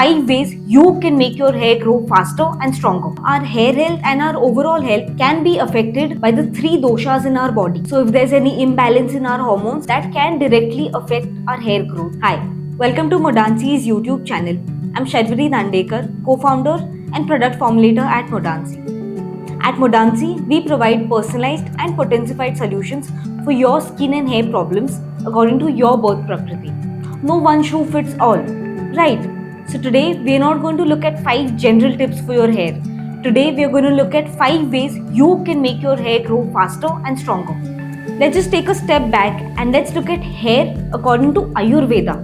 5 ways you can make your hair grow faster and stronger. Our hair health and our overall health can be affected by the 3 doshas in our body. So if there's any imbalance in our hormones, that can directly affect our hair growth. Hi, welcome to Modanci's YouTube channel. I'm Shadvari Dandekar, co-founder and product formulator at Modanci. At Modanci, we provide personalized and potensified solutions for your skin and hair problems according to your birth prakriti. No one shoe fits all, right? So today we are not going to look at 5 general tips for your hair. Today we are going to look at 5 ways you can make your hair grow faster and stronger. Let's just take a step back and let's look at hair according to Ayurveda.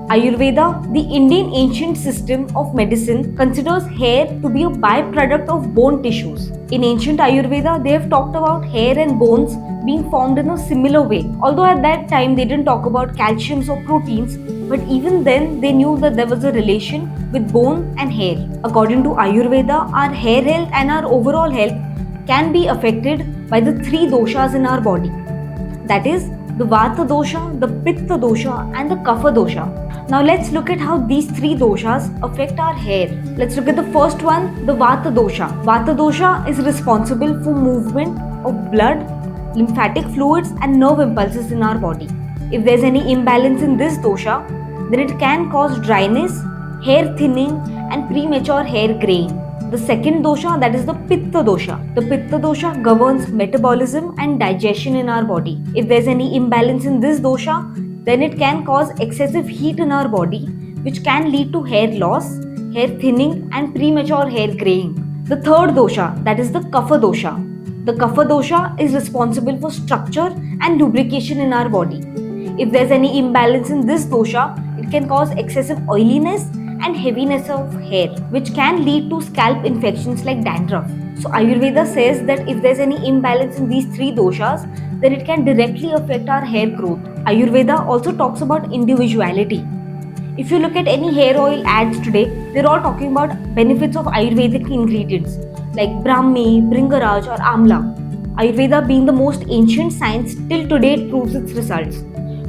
Ayurveda, the Indian ancient system of medicine, considers hair to be a byproduct of bone tissues. In ancient Ayurveda, they have talked about hair and bones being formed in a similar way. Although at that time they didn't talk about calciums or proteins, but even then they knew that there was a relation with bone and hair. According to Ayurveda, our hair health and our overall health can be affected by the 3 doshas in our body. That is, the Vata Dosha, the Pitta Dosha and the Kapha Dosha. Now let's look at how these 3 doshas affect our hair. Let's look at the first one, the Vata Dosha. Vata Dosha is responsible for movement of blood, lymphatic fluids and nerve impulses in our body. If there's any imbalance in this dosha, then it can cause dryness, hair thinning and premature hair graying. The second dosha, that is the Pitta Dosha. The Pitta Dosha governs metabolism and digestion in our body. If there's any imbalance in this dosha, then it can cause excessive heat in our body, which can lead to hair loss, hair thinning and premature hair graying. The third dosha, that is the Kapha Dosha. The Kapha Dosha is responsible for structure and lubrication in our body. If there's any imbalance in this dosha, it can cause excessive oiliness and heaviness of hair, which can lead to scalp infections like dandruff. So Ayurveda says that if there's any imbalance in these 3 doshas, then it can directly affect our hair growth. Ayurveda also talks about individuality. If you look at any hair oil ads today, they're all talking about benefits of Ayurvedic ingredients like Brahmi, Bringaraj or Amla. Ayurveda being the most ancient science till today it proves its results.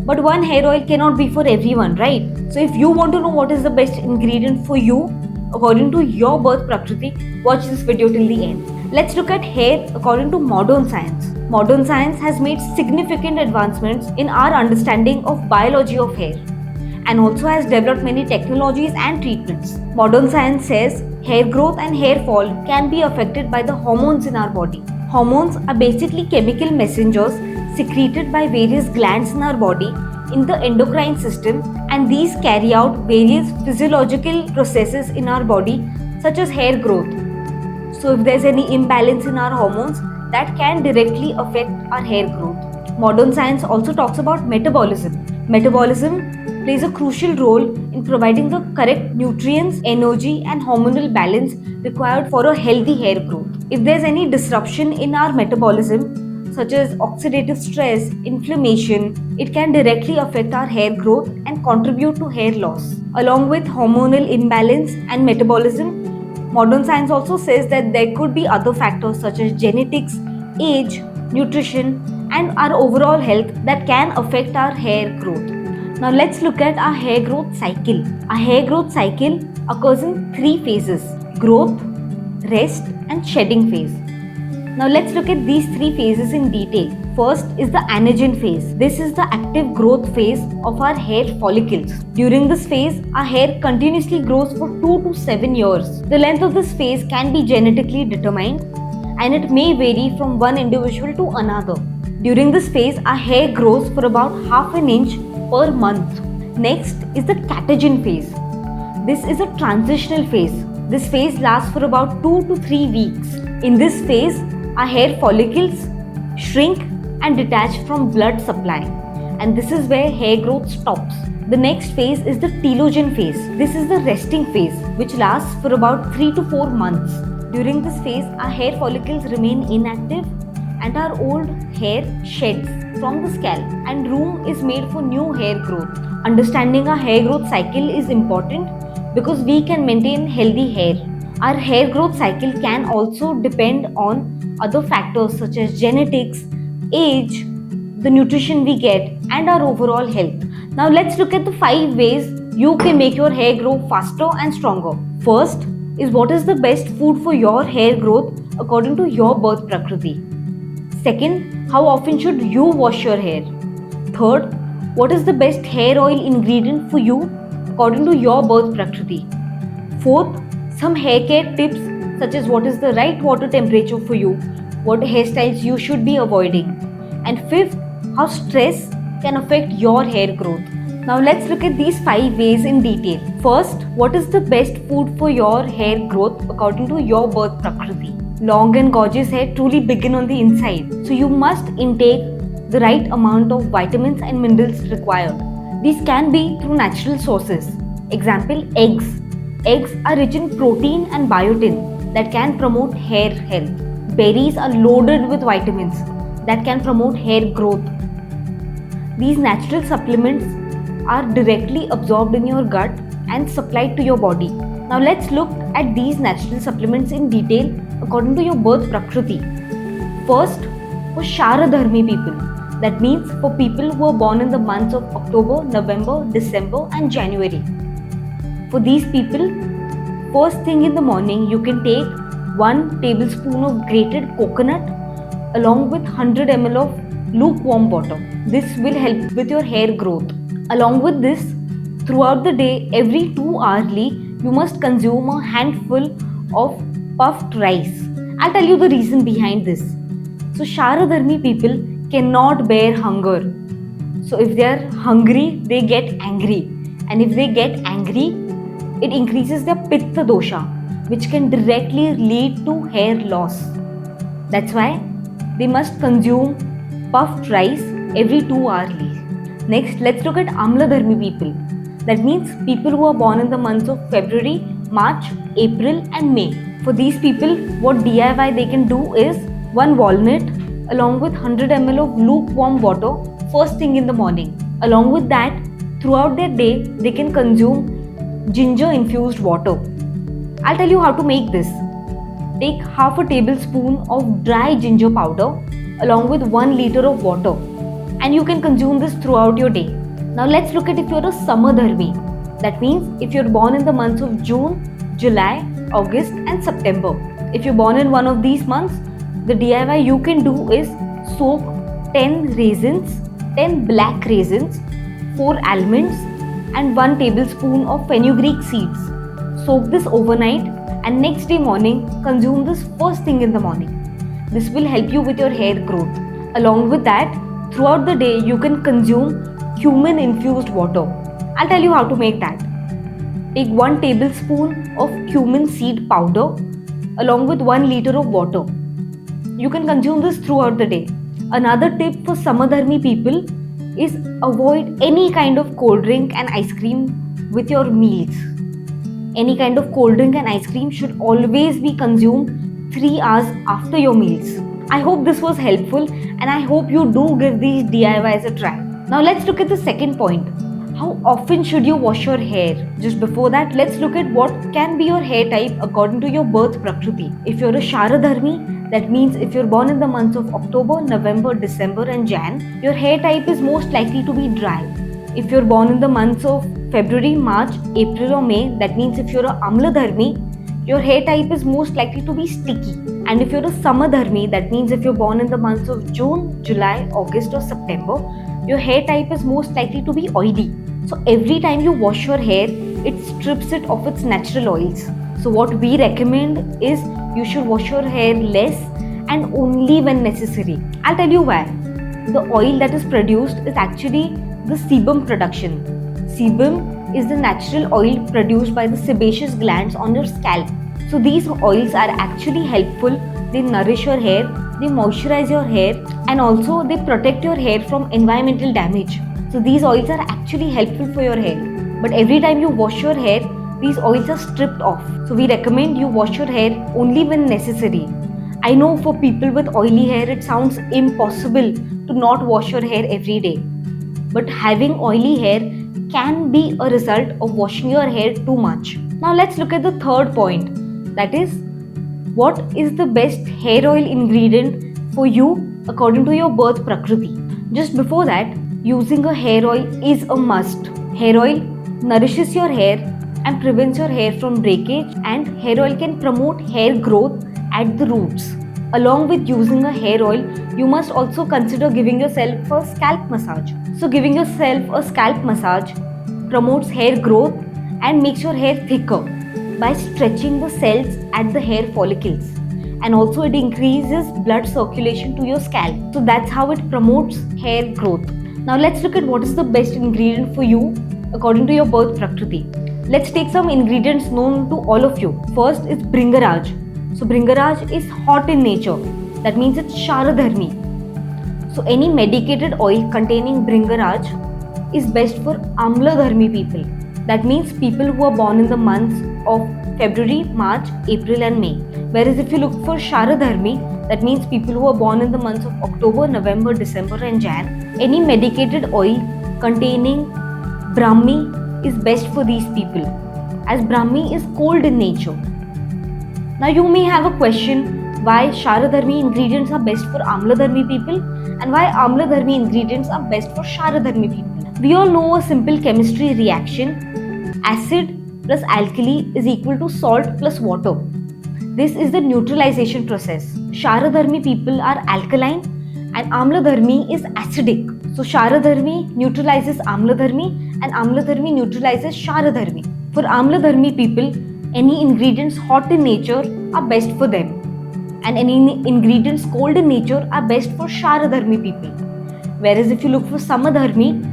But one hair oil cannot be for everyone, right? So if you want to know what is the best ingredient for you, according to your birth prakriti, watch this video till the end. Let's look at hair according to modern science. Modern science has made significant advancements in our understanding of biology of hair and also has developed many technologies and treatments. Modern science says hair growth and hair fall can be affected by the hormones in our body. Hormones are basically chemical messengers secreted by various glands in our body in the endocrine system, and these carry out various physiological processes in our body such as hair growth. So if there's any imbalance in our hormones, that can directly affect our hair growth. Modern science also talks about metabolism. Metabolism plays a crucial role in providing the correct nutrients, energy and hormonal balance required for a healthy hair growth. If there's any disruption in our metabolism, such as oxidative stress, inflammation, it can directly affect our hair growth and contribute to hair loss. Along with hormonal imbalance and metabolism, modern science also says that there could be other factors such as genetics, age, nutrition, and our overall health that can affect our hair growth. Now let's look at our hair growth cycle. Our hair growth cycle occurs in 3 phases: growth, rest, and shedding phase. Now let's look at these 3 phases in detail. First is the anagen phase. This is the active growth phase of our hair follicles. During this phase, our hair continuously grows for 2 to 7 years. The length of this phase can be genetically determined and it may vary from one individual to another. During this phase, our hair grows for about half an inch per month. Next is the catagen phase. This is a transitional phase. This phase lasts for about 2 to 3 weeks. In this phase, our hair follicles shrink and detach from blood supply, and this is where hair growth stops. The next phase is the telogen phase. This is the resting phase, which lasts for about 3 to 4 months. During this phase, our hair follicles remain inactive and our old hair sheds from the scalp and room is made for new hair growth. Understanding our hair growth cycle is important because we can maintain healthy hair. Our hair growth cycle can also depend on other factors such as genetics, age, the nutrition we get, and our overall health. Now let's look at the 5 ways you can make your hair grow faster and stronger. First is, what is the best food for your hair growth according to your birth prakriti? Second, how often should you wash your hair? Third, what is the best hair oil ingredient for you according to your birth prakriti? Fourth, some hair care tips such as what is the right water temperature for you, what hairstyles you should be avoiding. And fifth, how stress can affect your hair growth. Now let's look at these 5 ways in detail. First, what is the best food for your hair growth according to your birth prakriti? Long and gorgeous hair truly begin on the inside, so you must intake the right amount of vitamins and minerals required. These can be through natural sources. Example, eggs. Eggs are rich in protein and biotin that can promote hair health. Berries are loaded with vitamins that can promote hair growth. These natural supplements are directly absorbed in your gut and supplied to your body. Now let's look at these natural supplements in detail according to your birth prakriti. First, for Sharadharmi people, that means for people who are born in the months of October, November, December and January. For these people, first thing in the morning you can take 1 tablespoon of grated coconut along with 100 ml of lukewarm water. This will help with your hair growth. Along with this, throughout the day, every 2 hourly, you must consume a handful of puffed rice. I'll tell you the reason behind this. So Sharadharmi people cannot bear hunger. So if they are hungry, they get angry. And if they get angry, it increases their Pitta Dosha, which can directly lead to hair loss. That's why they must consume puffed rice every 2 hourly. Next, let's look at Amladharmi people. That means people who are born in the months of February, March, April and May. For these people, what DIY they can do is 1 walnut along with 100 ml of lukewarm water first thing in the morning. Along with that, throughout their day, they can consume ginger infused water. I'll tell you how to make this. Take half a tablespoon of dry ginger powder along with 1 liter of water, and you can consume this throughout your day. Now let's look at if you're a Samadharmi. That means if you're born in the months of June, July, August and September. If you're born in one of these months, the DIY you can do is soak 10 raisins, 10 black raisins, 4 almonds and 1 tablespoon of fenugreek seeds. Soak this overnight and next day morning consume this first thing in the morning. This will help you with your hair growth. Along with that, throughout the day you can consume cumin infused water. I'll tell you how to make that. Take 1 tablespoon of cumin seed powder along with 1 liter of water. You can consume this throughout the day. Another tip for Samadharmi people is avoid any kind of cold drink and ice cream with your meals. Any kind of cold drink and ice cream should always be consumed 3 hours after your meals. I hope this was helpful and I hope you do give these DIYs a try. Now let's look at the second point. How often should you wash your hair? Just before that, let's look at what can be your hair type according to your birth prakriti. If you're a Sharadharmi, that means if you're born in the months of October, November, December and Jan, your hair type is most likely to be dry. If you're born in the months of February, March, April or May, that means if you're a Amladharmi, your hair type is most likely to be sticky. And if you're a Samadharmi, that means if you're born in the months of June, July, August or September, your hair type is most likely to be oily. So every time you wash your hair, it strips it of its natural oils. So what we recommend is you should wash your hair less and only when necessary. I'll tell you why. The oil that is produced is actually the sebum production. Sebum is the natural oil produced by the sebaceous glands on your scalp. So these oils are actually helpful. They nourish your hair, they moisturize your hair and also they protect your hair from environmental damage. So these oils are actually helpful for your hair. But every time you wash your hair, these oils are stripped off. So we recommend you wash your hair only when necessary. I know for people with oily hair, it sounds impossible to not wash your hair every day. But having oily hair can be a result of washing your hair too much. Now let's look at the third point. That is, what is the best hair oil ingredient for you according to your birth prakriti? Just before that, using a hair oil is a must. Hair oil nourishes your hair and prevents your hair from breakage, and hair oil can promote hair growth at the roots. Along with using a hair oil, you must also consider giving yourself a scalp massage. So giving yourself a scalp massage promotes hair growth and makes your hair thicker by stretching the cells at the hair follicles, and also it increases blood circulation to your scalp. So that's how it promotes hair growth. Now let's look at what is the best ingredient for you according to your birth prakriti. Let's take some ingredients known to all of you. First is Bringaraj. So Bringaraj is hot in nature. That means it's Sharadharmi. So any medicated oil containing Bringaraj is best for Amladharmi people. That means people who are born in the months of February, March, April and May. Whereas if you look for Sharadharmi, that means people who are born in the months of October, November, December and Jan. Any medicated oil containing Brahmi is best for these people, as Brahmi is cold in nature. Now you may have a question why Sharadharmi ingredients are best for Amladharmi people and why Amladharmi ingredients are best for Sharadharmi people. We all know a simple chemistry reaction: acid plus alkali is equal to salt plus water. This is the neutralization process. Sharadharmi people are alkaline and Amladharmi is acidic. So Sharadharmi neutralizes Amladharmi and Amladharmi neutralizes Sharadharmi. For Amladharmi people, any ingredients hot in nature are best for them, and any ingredients cold in nature are best for Sharadharmi people. Whereas if you look for Samadharmi,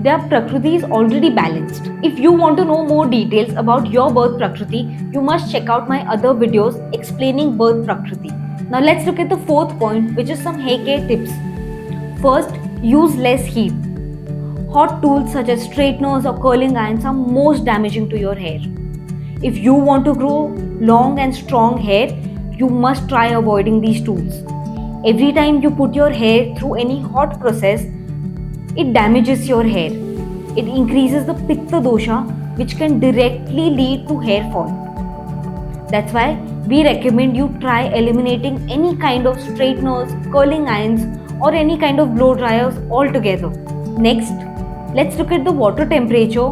their prakriti is already balanced. If you want to know more details about your birth prakriti, you must check out my other videos explaining birth prakriti. Now let's look at the fourth point, which is some hair care tips. First, use less heat. Hot tools such as straighteners or curling irons are most damaging to your hair. If you want to grow long and strong hair, you must try avoiding these tools. Every time you put your hair through any hot process, it damages your hair. It increases the Pitta Dosha, which can directly lead to hair fall. That's why we recommend you try eliminating any kind of straighteners, curling irons or any kind of blow dryers altogether. Next, let's look at the water temperature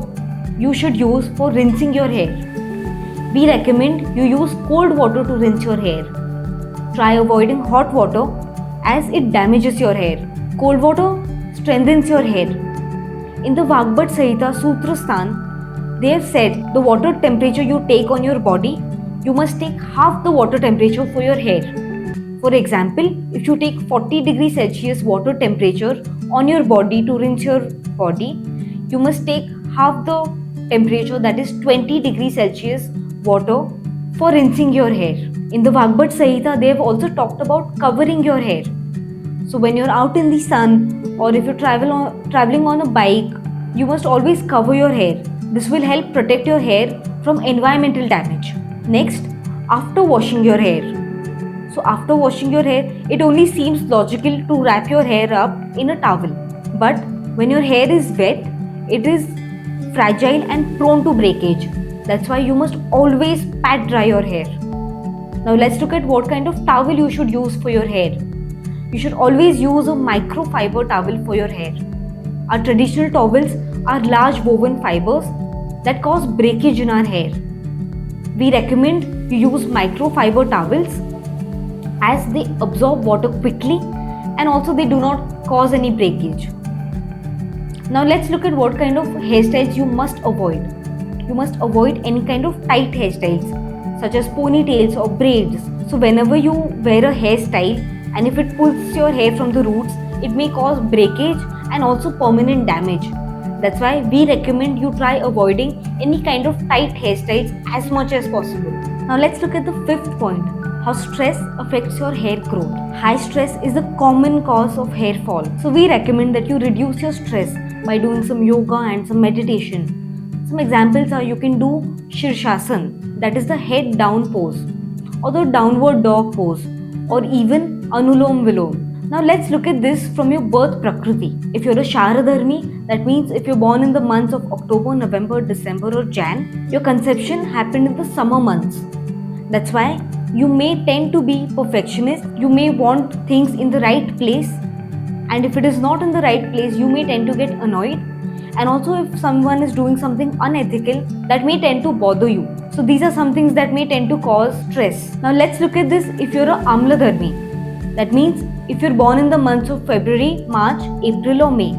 you should use for rinsing your hair. We recommend you use cold water to rinse your hair. Try avoiding hot water as it damages your hair. Cold water strengthens your hair. In the Vagbhat Sahita Sutrasthan, they have said the water temperature you take on your body, you must take half the water temperature for your hair. For example, if you take 40 degrees Celsius water temperature on your body to rinse your body, you must take half the temperature, that is 20 degrees Celsius water, for rinsing your hair. In the Vagbhat Sahita, they have also talked about covering your hair. So when you're out in the sun or if you're traveling on a bike, you must always cover your hair. This will help protect your hair from environmental damage. Next, after washing your hair. So after washing your hair, it only seems logical to wrap your hair up in a towel. But when your hair is wet, it is fragile and prone to breakage. That's why you must always pat dry your hair. Now let's look at what kind of towel you should use for your hair. You should always use a microfiber towel for your hair. Our traditional towels are large woven fibers that cause breakage in our hair. We recommend you use microfiber towels as they absorb water quickly and also they do not cause any breakage. Now let's look at what kind of hairstyles you must avoid. You must avoid any kind of tight hairstyles such as ponytails or braids. So whenever you wear a hairstyle and if it pulls your hair from the roots, it may cause breakage and also permanent damage. That's why we recommend you try avoiding any kind of tight hairstyles as much as possible. Now let's look at the fifth point, how stress affects your hair growth. High stress is a common cause of hair fall. So we recommend that you reduce your stress by doing some yoga and some meditation. Some examples are you can do Shirshasana, that is the head down pose, or the downward dog pose, or even Anulom Vilom. Now let's look at this from your birth prakriti. If you're a Sharadharmi, that means if you're born in the months of October, November, December or Jan, your conception happened in the summer months. That's why you may tend to be perfectionist, you may want things in the right place, and if it is not in the right place, you may tend to get annoyed And also if someone is doing something unethical, that may tend to bother you. So these are some things that may tend to cause stress. Now let's look at this if you're a Amladharmi. That means if you're born in the months of February, March, April or May,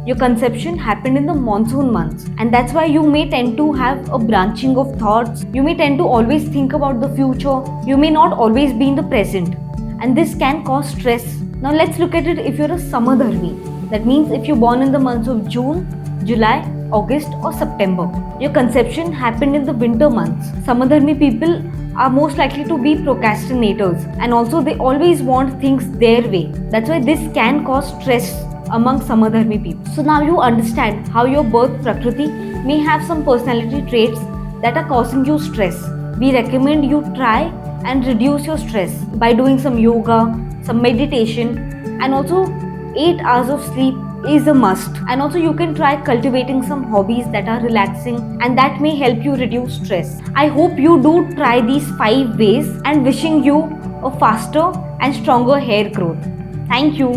your conception happened in the monsoon months, and that's why you may tend to have a branching of thoughts. You may tend to always think about the future. You may not always be in the present, and this can cause stress. Now let's look at it if you're a Samadharmi. That means if you're born in the months of June, July, August or September, your conception happened in the winter months. Samadharmi people are most likely to be procrastinators, and also they always want things their way. That's why this can cause stress among Samadharmi people. So now you understand how your birth Prakriti may have some personality traits that are causing you stress. We recommend you try and reduce your stress by doing some yoga, some meditation, and also 8 hours of sleep is a must. And also you can try cultivating some hobbies that are relaxing, and that may help you reduce stress. I hope you do try these 5 ways, and wishing you a faster and stronger hair growth. Thank you.